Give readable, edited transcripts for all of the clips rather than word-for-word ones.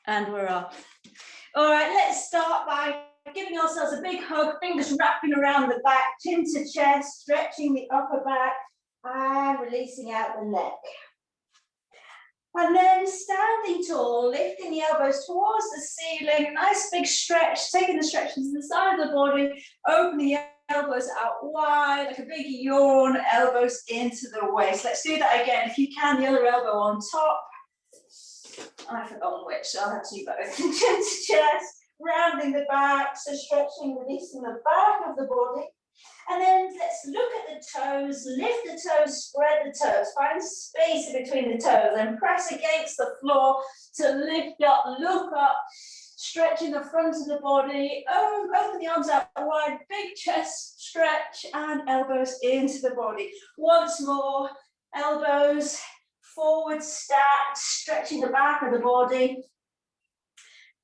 And we're off. All right, let's start by giving ourselves a big hug, fingers wrapping around the back, chin to chest, stretching the upper back and releasing out the neck. And then standing tall, lifting the elbows towards the ceiling, nice big stretch, taking the stretch to the side of the body, opening the elbows out wide, like a big yawn, elbows into the waist. Let's do that again. If you can, the other elbow on top. I've forgotten which, so I'll have to do both. Chin to chest, rounding the back, so stretching, releasing the back of the body. And then let's look at the toes, lift the toes, spread the toes, find space in between the toes and press against the floor to lift up, look up, stretching the front of the body, open the arms out wide, big chest stretch and elbows into the body. Once more, elbows forward stacked, stretching the back of the body.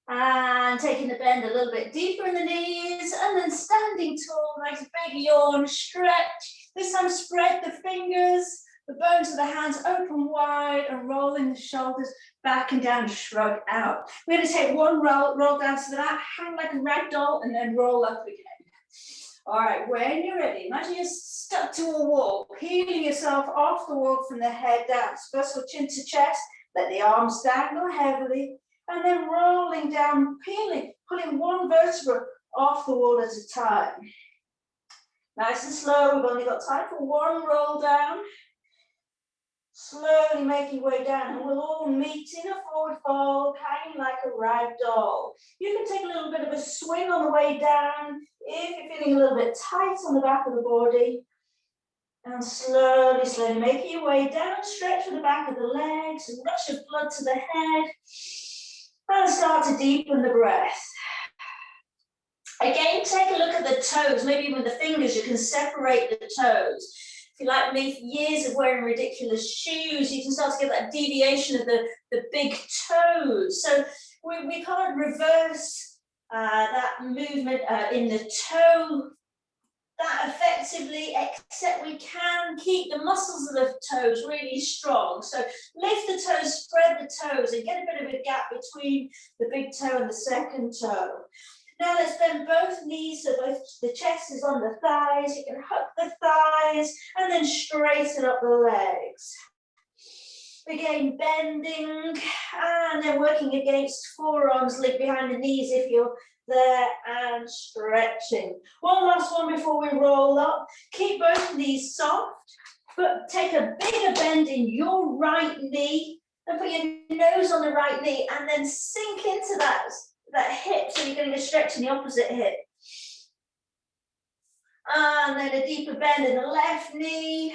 And taking the bend a little bit deeper in the knees, and then standing tall, nice big yawn, stretch. This time spread the fingers, the bones of the hands open wide, and rolling the shoulders back and down, shrug out. We're going to take one roll down to the mat, hang like a rag doll, and then roll up again. All right, when you're ready, imagine you're stuck to a wall, peeling yourself off the wall from the head down. First of all, chin to chest, let the arms dangle heavily. And then rolling down, peeling, pulling one vertebra off the wall at a time. Nice and slow, we've only got time for one roll down. Slowly making your way down, and we'll all meet in a forward fold, hanging like a rag doll. You can take a little bit of a swing on the way down, if you're feeling a little bit tight on the back of the body. And slowly, slowly making your way down, stretch for the back of the legs, and rush of blood to the head. And start to deepen the breath. Again, take a look at the toes, maybe even with the fingers, you can separate the toes. If you like me, years of wearing ridiculous shoes, you can start to get that deviation of the big toes. So we can't reverse that movement in the toe that effectively, except we can keep the muscles of the toes really strong. So lift the toes, spread the toes, and get a bit of a gap between the big toe and the second toe. Now let's bend both knees so both the chest is on the thighs. You can hook the thighs and then straighten up the legs. Again, bending and then working against forearms linked behind the knees if you're there, and stretching. One last one before we roll up. Keep both knees soft, but take a bigger bend in your right knee and put your nose on the right knee and then sink into that hip so you're getting a stretch in the opposite hip. And then a deeper bend in the left knee.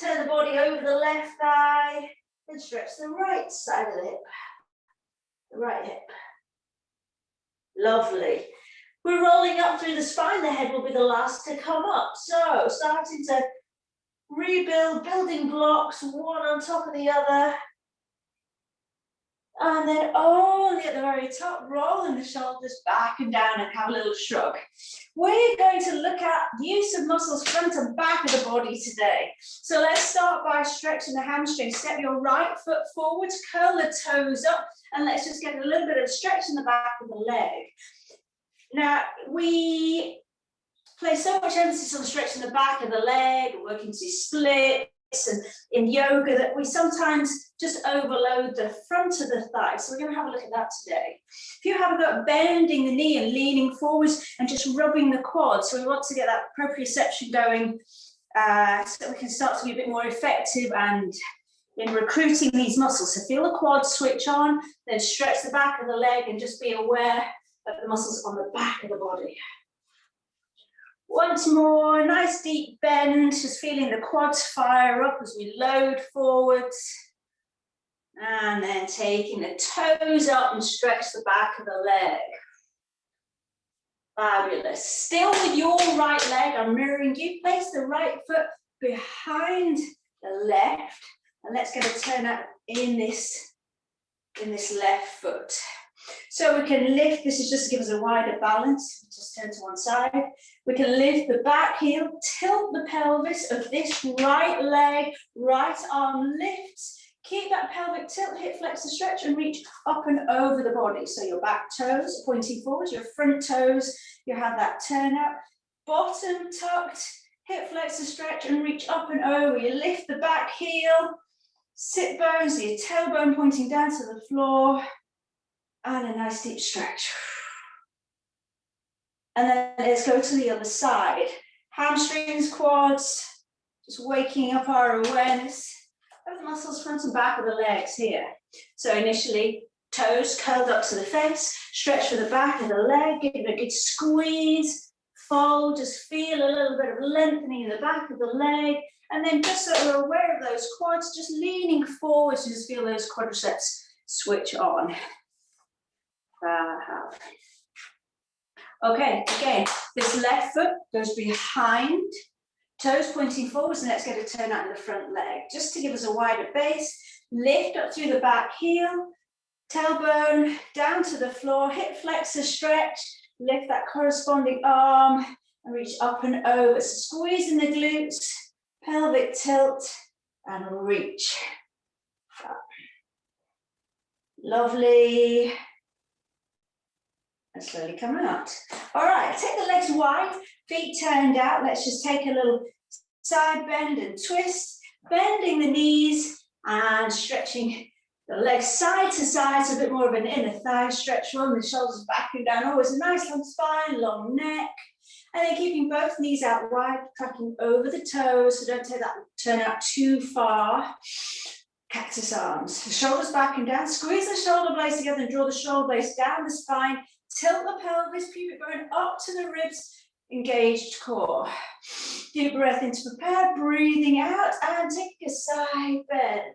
Turn the body over the left thigh and stretch the right side of the hip. The right hip. Lovely. We're rolling up through the spine. The head will be the last to come up. So starting to rebuild, building blocks, one on top of the other. And then only at the very top, rolling the shoulders back and down and have a little shrug. We're going to look at use of muscles front and back of the body today. So let's start by stretching the hamstring. Step your right foot forwards, curl the toes up, and let's just get a little bit of stretch in the back of the leg. Now, we place so much emphasis on stretching the back of the leg, working to splits, and in yoga that we sometimes just overload the front of the thigh. So we're going to have a look at that today. If you have a go at bending the knee and leaning forwards and just rubbing the quads, so we want to get that proprioception going so that we can start to be a bit more effective and in recruiting these muscles. So feel the quads switch on, then stretch the back of the leg and just be aware of the muscles on the back of the body. Once more, nice deep bend, just feeling the quads fire up as we load forwards. And then taking the toes up and stretch the back of the leg. Fabulous. Still with your right leg, I'm mirroring you. Place the right foot behind the left. And let's get a turn out in this left foot. So we can lift, this is just to give us a wider balance, just turn to one side. We can lift the back heel, tilt the pelvis of this right leg, right arm lifts, Keep that pelvic tilt, hip flexor stretch, and reach up and over the body. So your back toes pointing forward, your front toes, you have that turn out. Bottom tucked, hip flexor stretch, and reach up and over. You lift the back heel, sit bones, your tailbone pointing down to the floor, and a nice deep stretch. And then let's go to the other side. Hamstrings, quads, just waking up our awareness of the muscles front and back of the legs here. So initially, toes curled up to the face, stretch for the back of the leg, give it a good squeeze, fold, just feel a little bit of lengthening in the back of the leg, and then just so we're aware of those quads, just leaning forward to just feel those quadriceps switch on. Okay, again, this left foot goes behind, toes pointing forwards, and let's get a turn out in the front leg, just to give us a wider base. Lift up through the back heel, tailbone down to the floor, hip flexor stretch, lift that corresponding arm, and reach up and over. So squeeze in the glutes, pelvic tilt, and reach. Lovely. And slowly come out. All right, take the legs wide, feet turned out. Let's just take a little side bend and twist, bending the knees and stretching the legs side to side. So a bit more of an inner thigh stretch, rolling the shoulders back and down. Always a nice long spine, long neck. And then keeping both knees out wide, tracking over the toes. So don't take that turn out too far. Cactus arms, shoulders back and down. Squeeze the shoulder blades together and draw the shoulder blades down the spine. Tilt the pelvis, pubic bone up to the ribs, engaged core. Deep breath in to prepare, breathing out, and take a side bend.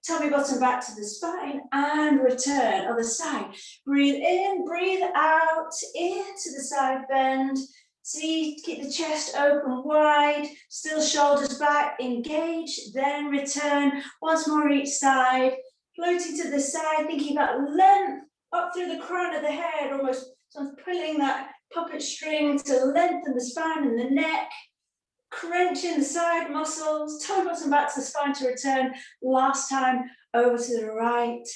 Tummy bottom back to the spine, and return, other side. Breathe in, breathe out, into the side bend. See, keep the chest open wide, still shoulders back, engage, then return. Once more each side, floating to the side, thinking about length, up through the crown of the head, almost sort of pulling that puppet string to lengthen the spine and the neck, crunching the side muscles, toe bottom back to the spine to return. Last time, over to the right.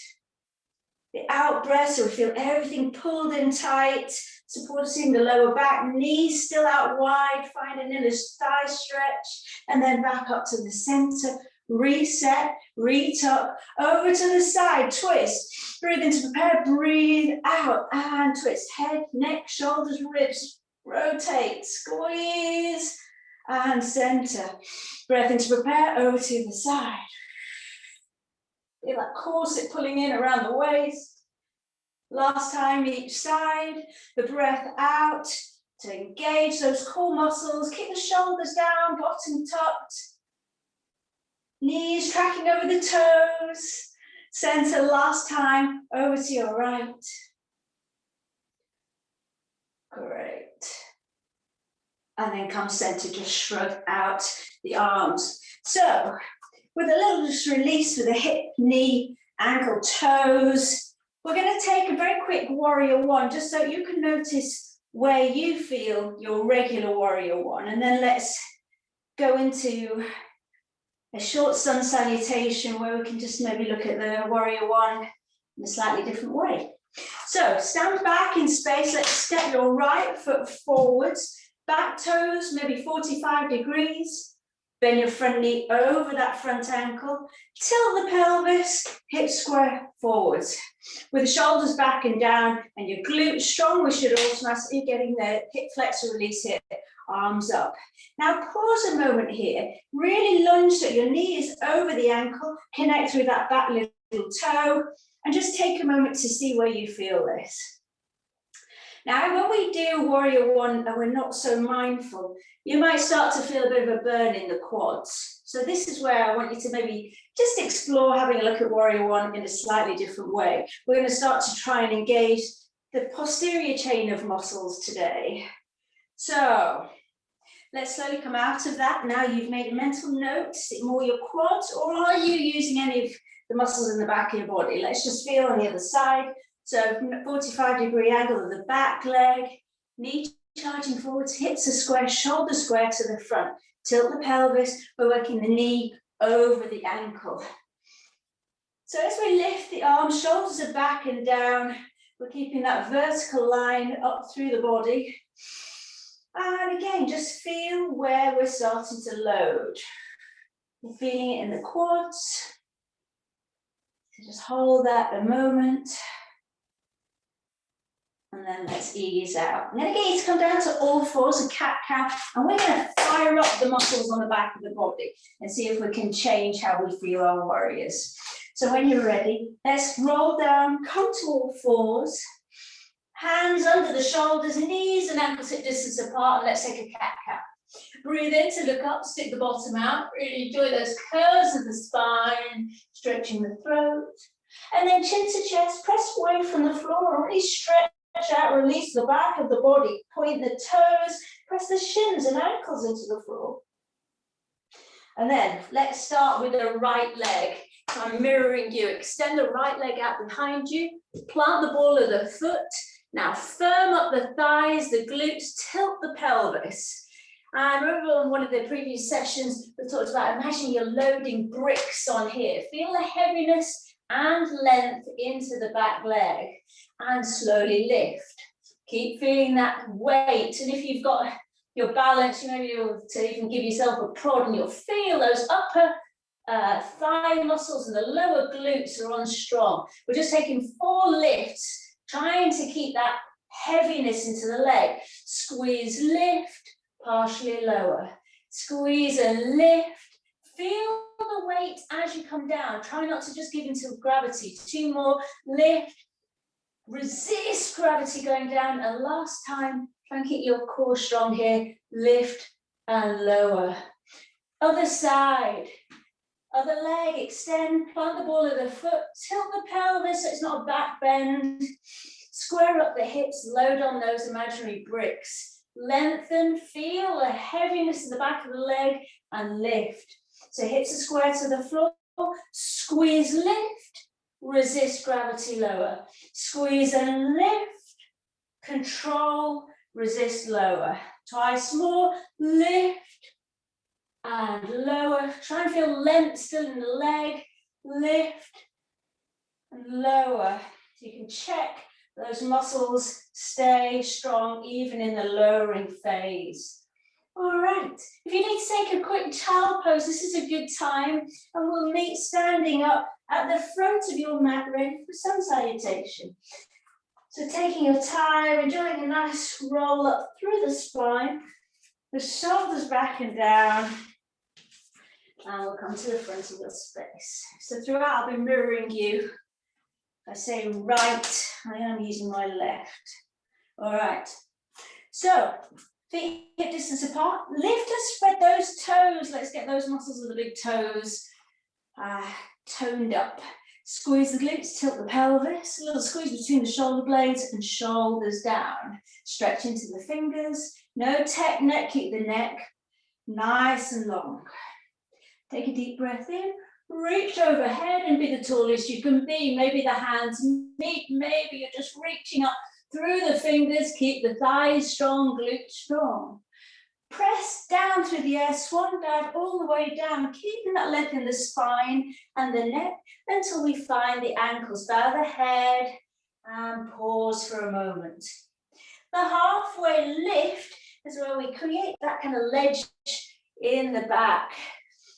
The out breath, so we feel everything pulled in tight, supporting the lower back, knees still out wide, find an inner thigh stretch, and then back up to the center. Reset, retuck, over to the side, twist. Breathe in to prepare, breathe out, and twist. Head, neck, shoulders, ribs, rotate, squeeze, and center. Breath in to prepare, over to the side. Feel that corset pulling in around the waist. Last time each side, the breath out to engage those core muscles. Keep the shoulders down, bottom tucked. Knees tracking over the toes. Center last time, over to your right. Great. And then come center, just shrug out the arms. So, with a little just release with the hip, knee, ankle, toes, we're going to take a very quick warrior one, just so you can notice where you feel your regular warrior one. And then let's go into a short sun salutation where we can just maybe look at the warrior one in a slightly different way. So stand back in space. Let's step your right foot forwards, back toes maybe 45 degrees. Bend your front knee over that front ankle. Tilt the pelvis, hips square forwards. With the shoulders back and down and your glutes strong, we should automatically be getting the hip flexor release here. Arms up. Now pause a moment here. Really lunge so your knee is over the ankle. Connect through that back little toe. And just take a moment to see where you feel this. Now, when we do warrior one and we're not so mindful, you might start to feel a bit of a burn in the quads. So this is where I want you to maybe just explore having a look at warrior one in a slightly different way. We're going to start to try and engage the posterior chain of muscles today. So let's slowly come out of that. Now you've made a mental note, is it more your quads or are you using any of the muscles in the back of your body? Let's just feel on the other side. So 45-degree angle of the back leg, knee charging forwards, hips are square, shoulders square to the front. Tilt the pelvis, we're working the knee over the ankle. So as we lift the arms, shoulders are back and down. We're keeping that vertical line up through the body. And again, just feel where we're starting to load. You're feeling it in the quads. So just hold that a moment. And then let's ease out. I'm going to get you to come down to all fours, a cat-cow, and we're going to fire up the muscles on the back of the body and see if we can change how we feel our warriors. So when you're ready, let's roll down, come to all fours, hands under the shoulders, knees and ankles hip distance apart, and let's take a cat-cow. Breathe in to look up, stick the bottom out, really enjoy those curves of the spine, stretching the throat, and then chin to chest, press away from the floor, really stretch out, release the back of the body, point the toes, press the shins and ankles into the floor. And then let's start with the right leg. So I'm mirroring you. Extend the right leg out behind you, plant the ball of the foot. Now firm up the thighs, the glutes, tilt the pelvis. I remember on one of the previous sessions, we talked about imagine you're loading bricks on here. Feel the heaviness and length into the back leg and slowly lift. Keep feeling that weight. And if you've got your balance, you maybe you'll to even give yourself a prod and you'll feel those upper thigh muscles and the lower glutes are on strong. We're just taking 4 lifts, trying to keep that heaviness into the leg. Squeeze, lift, partially lower. Squeeze and lift. Feel the weight as you come down. Try not to just give into gravity. 2 more, lift, resist gravity going down. And last time, try and keep your core strong here. Lift and lower. Other side. Other leg, extend, plant the ball of the foot, tilt the pelvis so it's not a back bend. Square up the hips, load on those imaginary bricks. Lengthen, feel the heaviness in the back of the leg and lift. So hips are square to the floor, squeeze, lift, resist gravity lower. Squeeze and lift, control, resist lower. Twice more, lift and lower. Try and feel length still in the leg, lift and lower. So you can check those muscles stay strong even in the lowering phase. All right, if you need to take a quick child pose, this is a good time, and we'll meet standing up at the front of your mat, ready for sun salutation. So taking your time, enjoying a nice roll up through the spine, the shoulders back and down, and we'll come to the front of your space. So throughout, I'll be mirroring you. I say right, I am using my left. All right, so feet hip distance apart, lift and spread those toes. Let's get those muscles of the big toes toned up. Squeeze the glutes, tilt the pelvis, a little squeeze between the shoulder blades and shoulders down. Stretch into the fingers, no tech neck, keep the neck nice and long. Take a deep breath in, reach overhead and be the tallest you can be. Maybe the hands meet, maybe you're just reaching up through the fingers, keep the thighs strong, glutes strong. Press down through the air, swan dive all the way down, keeping that length in the spine and the neck until we find the ankles. Bow the head and pause for a moment. The halfway lift is where we create that kind of ledge in the back.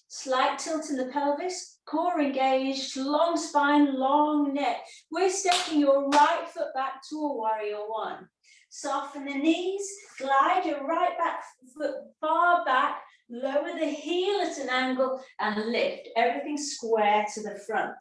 Slight tilt in the pelvis, core engaged, long spine, long neck. We're stepping your right foot back to a warrior one. Soften the knees, glide your right back foot far back, lower the heel at an angle and lift. Everything square to the front.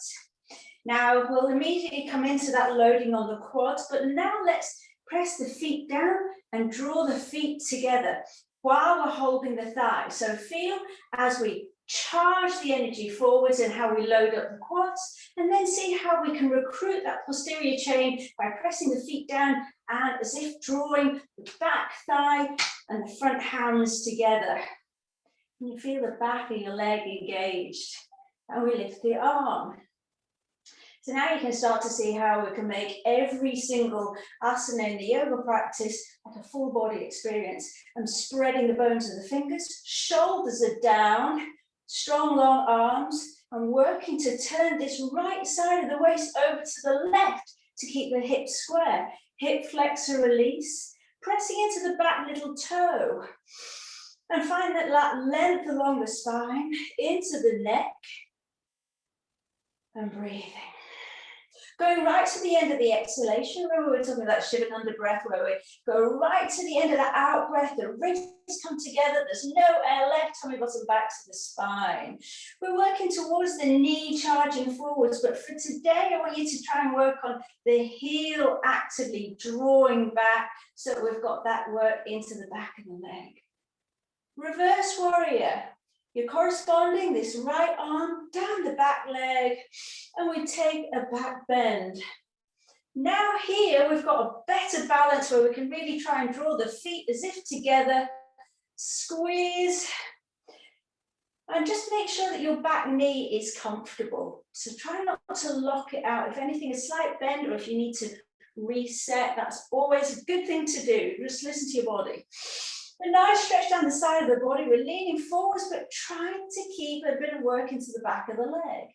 Now we'll immediately come into that loading on the quads, but now let's press the feet down and draw the feet together while we're holding the thighs. So feel as we charge the energy forwards and how we load up the quads, and then see how we can recruit that posterior chain by pressing the feet down and as if drawing the back thigh and the front hands together. And you feel the back of your leg engaged, and we lift the arm. So now you can start to see how we can make every single asana in the yoga practice like a full body experience. I'm spreading the bones of the fingers, shoulders are down, strong long arms, I'm working to turn this right side of the waist over to the left to keep the hips square. Hip flexor release, pressing into the back little toe. And find that length along the spine, into the neck, and breathing. Going right to the end of the exhalation. Remember we were talking about Shivananda breath, where we go right to the end of that out breath, the ribs come together, there's no air left, tummy bottom back to the spine. We're working towards the knee charging forwards, but for today I want you to try and work on the heel actively drawing back, so we've got that work into the back of the leg. Reverse warrior. You're corresponding this right arm down the back leg, and we take a back bend. Now here we've got a better balance where we can really try and draw the feet as if together, squeeze, and just make sure that your back knee is comfortable. So try not to lock it out. If anything, a slight bend, or if you need to reset, that's always a good thing to do. Just listen to your body. A nice stretch down the side of the body. We're leaning forwards, but trying to keep a bit of work into the back of the leg.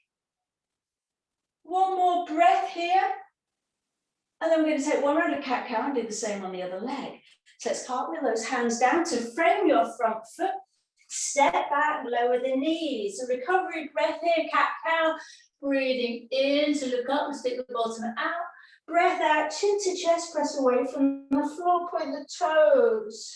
One more breath here. And then we're going to take one round of cat-cow and do the same on the other leg. So let's cartwheel those hands down to frame your front foot. Step back, lower the knees. A recovery breath here, cat-cow. Breathing in to look up and stick the bottom out. Breath out, chin to chest, press away from the floor, point the toes.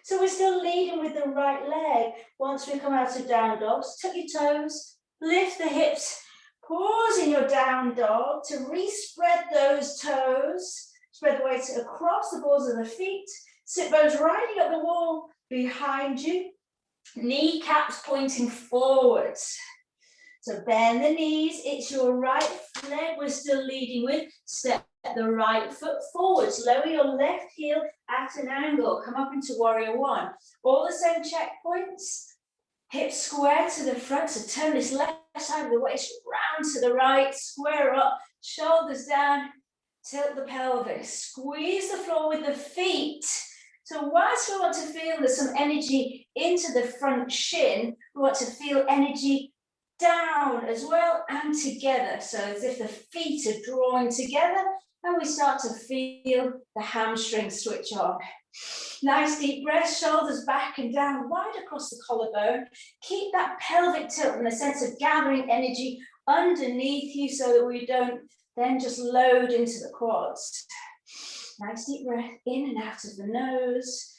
So we're still leading with the right leg. Once we come out of down dogs, tuck your toes, lift the hips, pause in your down dog to re-spread those toes. Spread the weight across the balls of the feet. Sit bones riding up the wall behind you. Kneecaps pointing forwards. So bend the knees, it's your right leg we're still leading with. Step the right foot forwards, lower your left heel at an angle, come up into warrior one. All the same checkpoints, hips square to the front, so turn this left side of the waist round to the right, square up, shoulders down, tilt the pelvis, squeeze the floor with the feet. So whilst we want to feel there's some energy into the front shin, we want to feel energy down as well and together. So as if the feet are drawing together, and we start to feel the hamstrings switch on. Nice deep breath, shoulders back and down, wide across the collarbone. Keep that pelvic tilt and a sense of gathering energy underneath you so that we don't then just load into the quads. Nice deep breath in and out of the nose.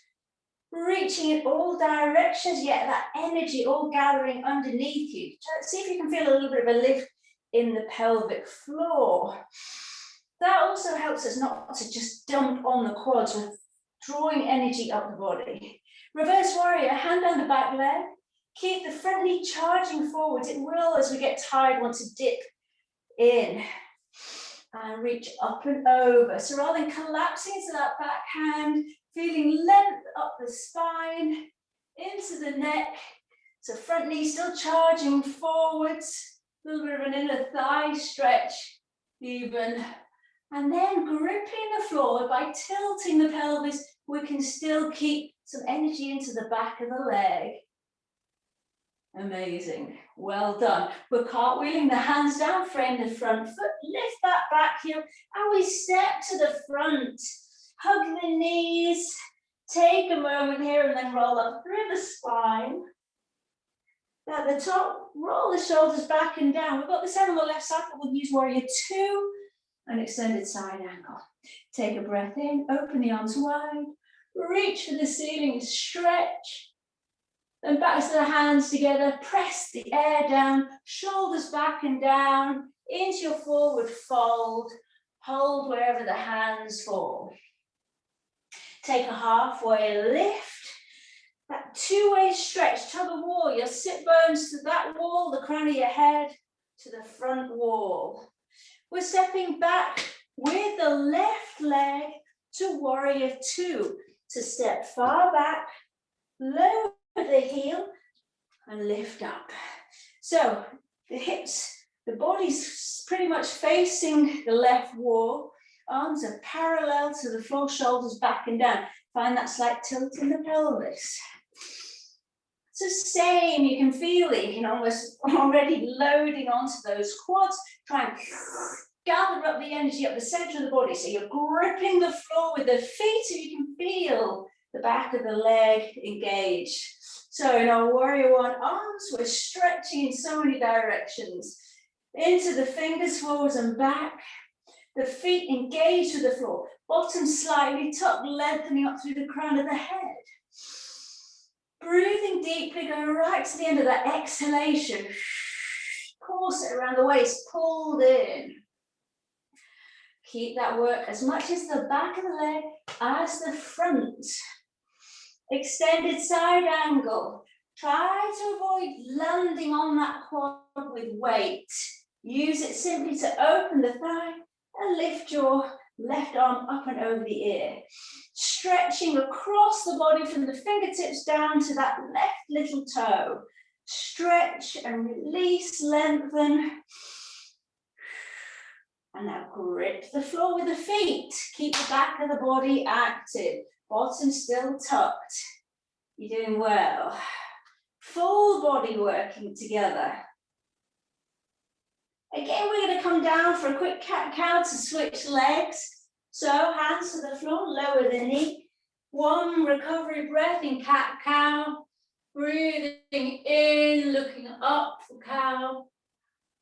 Reaching in all directions, yet that energy all gathering underneath you. See if you can feel a little bit of a lift in the pelvic floor. That also helps us not to just dump on the quads. We're drawing energy up the body. Reverse warrior, hand on the back leg. Keep the front knee charging forwards. It will, as we get tired, want to dip in and reach up and over. So rather than collapsing into that back hand, feeling length up the spine, into the neck. So front knee still charging forwards. A little bit of an inner thigh stretch even. And then gripping the floor by tilting the pelvis, we can still keep some energy into the back of the leg. Amazing, well done. We're cartwheeling the hands down, frame the front foot, lift that back heel, and we step to the front. Hug the knees, take a moment here and then roll up through the spine. At the top, roll the shoulders back and down. We've got the same on the left side, but we'll use warrior two. An extended side angle. Take a breath in, open the arms wide, reach for the ceiling, stretch. Then back to the hands together, press the air down, shoulders back and down, into your forward fold, hold wherever the hands fall. Take a halfway lift, that two-way stretch, tug of war, your sit bones to that wall, the crown of your head to the front wall. We're stepping back with the left leg to warrior two. To step far back, lower the heel and lift up. So the hips, the body's pretty much facing the left wall. Arms are parallel to the floor, shoulders back and down. Find that slight tilt in the pelvis. So same, you can feel it, you can almost already loading onto those quads. Try and gather up the energy up the center of the body. So you're gripping the floor with the feet so you can feel the back of the leg engaged. So in our warrior one, arms, we're stretching in so many directions. Into the fingers, forwards and back. The feet engaged with the floor. Bottom slightly tucked, lengthening up through the crown of the head. Breathing deeply, going right to the end of that exhalation. Corset around the waist, pulled in. Keep that work as much as the back of the leg as the front. Extended side angle. Try to avoid landing on that quad with weight. Use it simply to open the thigh and lift your left arm up and over the ear. Stretching across the body from the fingertips down to that left little toe. Stretch and release, lengthen. And now grip the floor with the feet. Keep the back of the body active. Bottom still tucked. You're doing well. Full body working together. Again, we're going to come down for a quick cat-cow to switch legs. So hands to the floor, lower the knee. One recovery breath in cat-cow. Breathing in, looking up for cow.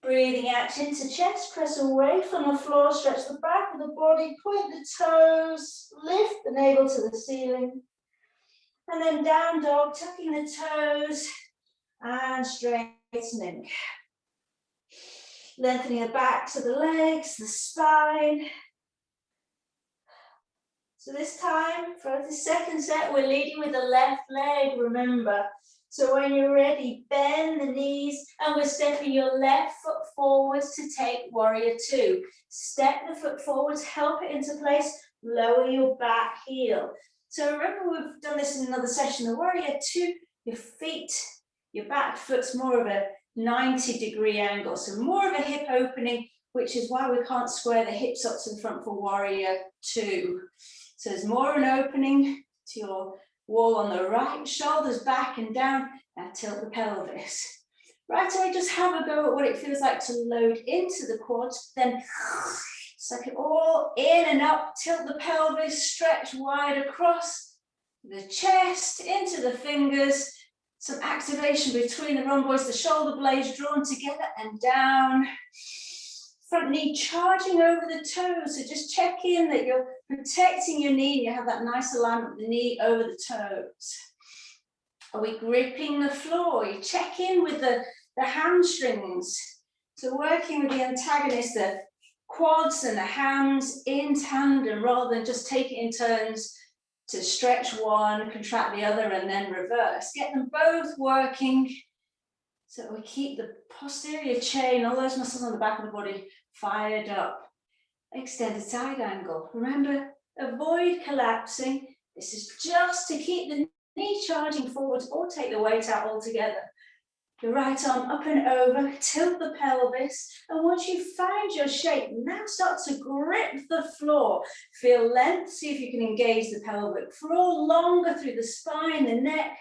Breathing out chin to chest, press away from the floor, stretch the back of the body, point the toes, lift the navel to the ceiling. And then down dog, tucking the toes and straightening. Lengthening the backs of the legs, the spine. So this time, for the second set, we're leading with the left leg, remember. So when you're ready, bend the knees and we're stepping your left foot forwards to take warrior two. Step the foot forwards, help it into place, lower your back heel. So remember we've done this in another session, the warrior two, your feet, your back foot's more of a 90-degree angle, so more of a hip opening, which is why we can't square the hips up to the front for warrior two. So there's more of an opening to your wall on the right, shoulders back and down, now tilt the pelvis. Right away, just have a go at what it feels like to load into the quads, then suck it all in and up, tilt the pelvis, stretch wide across the chest, into the fingers, some activation between the rhomboids, the shoulder blades drawn together and down. Front knee charging over the toes, so just check in that you're protecting your knee, you have that nice alignment with the knee over the toes. Are we gripping the floor? You check in with the hamstrings. So working with the antagonist, the quads and the hams in tandem rather than just take it in turns to stretch one, contract the other, and then reverse. Get them both working so that we keep the posterior chain, all those muscles on the back of the body fired up. Extended side angle. Remember, avoid collapsing. This is just to keep the knee charging forwards or take the weight out altogether. Your right arm up and over, tilt the pelvis, and once you've found your shape, now start to grip the floor. Feel length, see if you can engage the pelvic floor longer through the spine, the neck.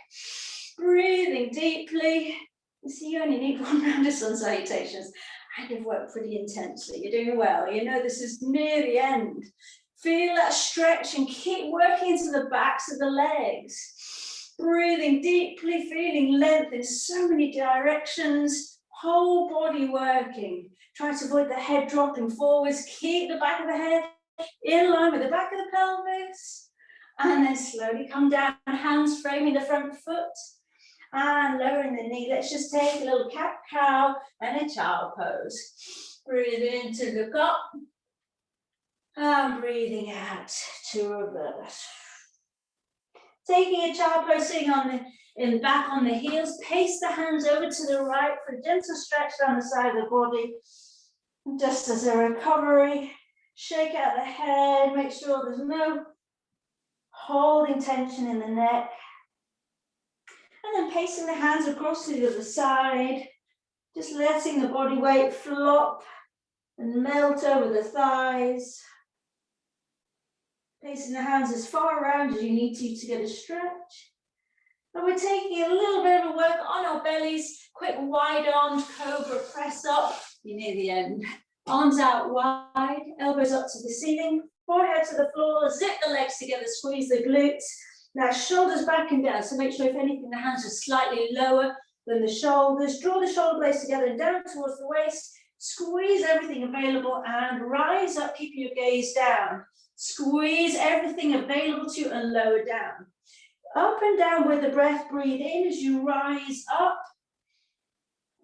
Breathing deeply. You see, you only need one round of sun salutations. And you've worked pretty intensely. You're doing well. You know this is near the end. Feel that stretch and keep working into the backs of the legs. Breathing deeply, feeling length in so many directions, whole body working. Try to avoid the head dropping forwards, keep the back of the head in line with the back of the pelvis, and then slowly come down, hands framing the front foot, and lowering the knee. Let's just take a little cat-cow and a child pose. Breathe in to look up, and breathing out to reverse. Taking a child pose, sitting back on the heels, pace the hands over to the right for a gentle stretch down the side of the body. Just as a recovery, shake out the head, make sure there's no holding tension in the neck. And then pacing the hands across to the other side, just letting the body weight flop and melt over the thighs. Placing the hands as far around as you need to get a stretch. And we're taking a little bit of a work on our bellies, quick wide-armed cobra press up. You're near the end. Arms out wide, elbows up to the ceiling, forehead to the floor, zip the legs together, squeeze the glutes. Now shoulders back and down, so make sure if anything the hands are slightly lower than the shoulders. Draw the shoulder blades together and down towards the waist. Squeeze everything available and rise up, keep your gaze down. Squeeze everything available to you and lower down. Up and down with the breath, breathe in as you rise up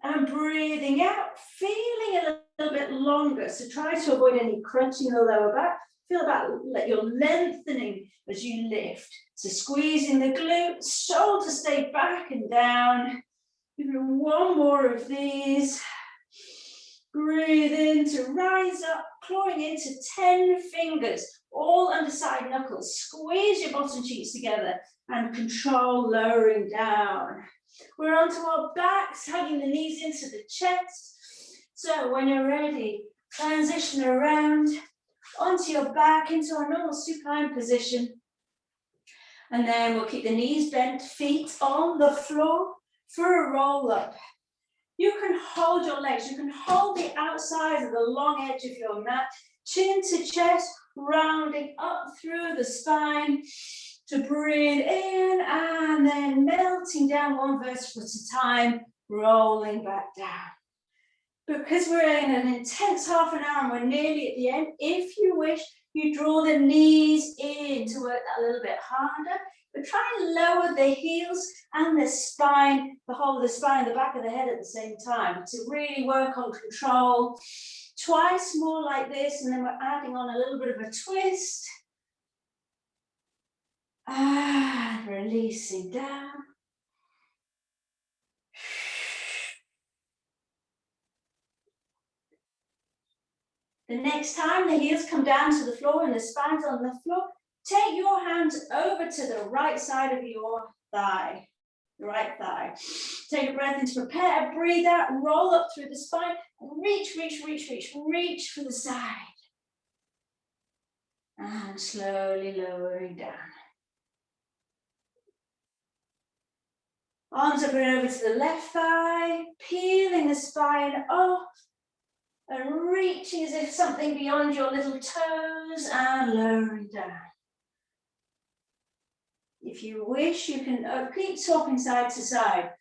and breathing out, feeling a little bit longer. So try to avoid any crunching the lower back. Feel that you're lengthening as you lift. So squeezing the glutes, shoulders stay back and down. Give me one more of these. Breathe in to rise up, clawing into 10 fingers, all under side knuckles. Squeeze your bottom cheeks together and control lowering down. We're onto our backs, hugging the knees into the chest. So when you're ready, transition around onto your back into our normal supine position. And then we'll keep the knees bent, feet on the floor for a roll up. You can hold your legs, you can hold the outside of the long edge of your mat, chin to chest, rounding up through the spine to breathe in and then melting down one vertebra at a time, rolling back down. Because we're in an intense half an hour and we're nearly at the end, if you wish, you draw the knees in to work that a little bit harder, but try and lower the heels and the spine, the whole of the spine, the back of the head at the same time to really work on control. Twice more like this, and then we're adding on a little bit of a twist. And releasing down. The next time the heels come down to the floor and the spine's on the floor, take your hands over to the right side of your thigh, the right thigh. Take a breath in to prepare, breathe out, roll up through the spine, reach, reach, reach, reach, reach for the side. And slowly lowering down. Arms up and over to the left thigh, peeling the spine up and reaching as if something beyond your little toes and lowering down. If you wish, you can keep swapping side to side.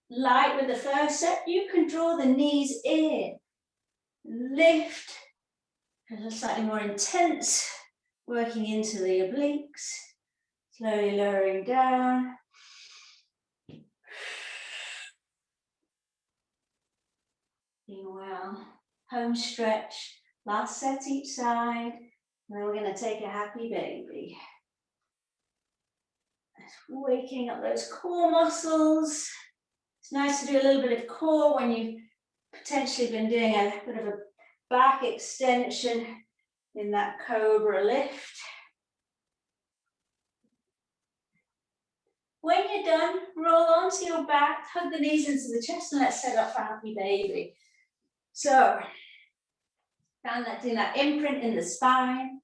Like with the first set, you can draw the knees in, lift, and slightly more intense, working into the obliques, slowly lowering down. Being well. Home stretch, last set each side, and then we're going to take a happy baby. Waking up those core muscles. It's nice to do a little bit of core when you've potentially been doing a bit of a back extension in that cobra lift. When you're done, roll onto your back, hug the knees into the chest, and let's set up for happy baby. So, down that, doing that imprint in the spine,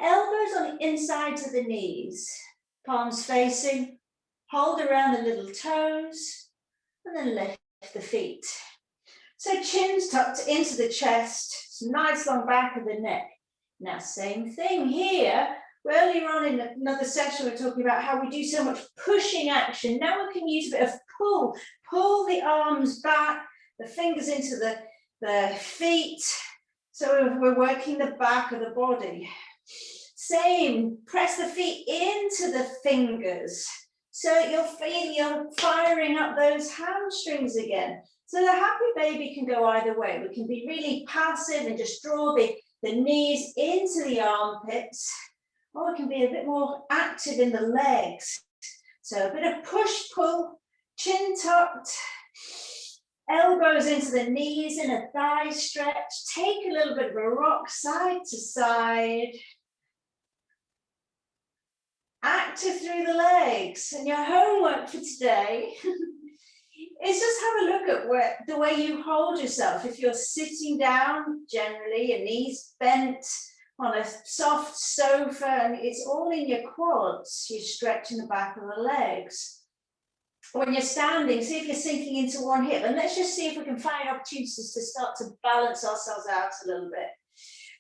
elbows on the inside of the knees. Palms facing, hold around the little toes, and then lift the feet. So chin's tucked into the chest, some nice long back of the neck. Now same thing here. Earlier on in another session we were talking about how we do so much pushing action. Now we can use a bit of pull the arms back, the fingers into the feet. So we're working the back of the body. Same, press the feet into the fingers. So you're firing up those hamstrings again. So the happy baby can go either way. We can be really passive and just draw the knees into the armpits, or we can be a bit more active in the legs. So a bit of push-pull, chin tucked, elbows into the knees in a thigh stretch. Take a little bit of a rock side to side. Active through the legs. And your homework for today is just have a look at the way you hold yourself. If you're sitting down, generally, your knees bent on a soft sofa, and it's all in your quads, you're stretching the back of the legs. When you're standing, see if you're sinking into one hip, and let's just see if we can find opportunities to start to balance ourselves out a little bit.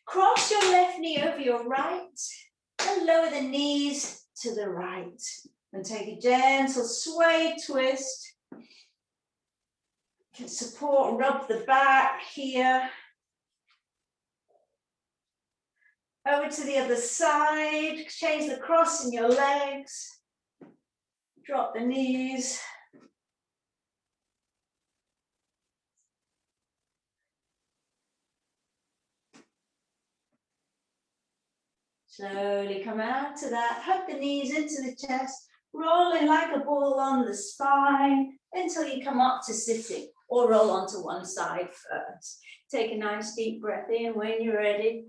Cross your left knee over your right and lower the knees to the right. And take a gentle sway twist. You can support, rub the back here. Over to the other side, change the cross in your legs. Drop the knees. Slowly come out to that, hug the knees into the chest, rolling like a ball on the spine until you come up to sitting, or roll onto one side first. Take a nice deep breath in. When you're ready,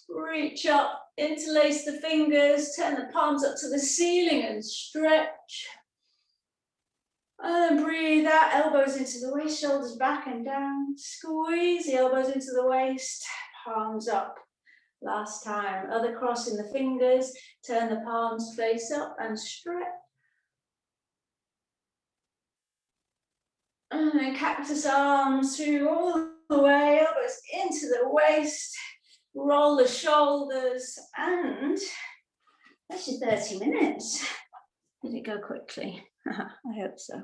reach up, interlace the fingers, turn the palms up to the ceiling and stretch. And then breathe out, elbows into the waist, shoulders back and down. Squeeze the elbows into the waist, palms up. Last time, other cross in the fingers, turn the palms face up and stretch. And then cactus arms through all the way, elbows into the waist, roll the shoulders, and that's your 30 minutes. Did it go quickly? I hope so.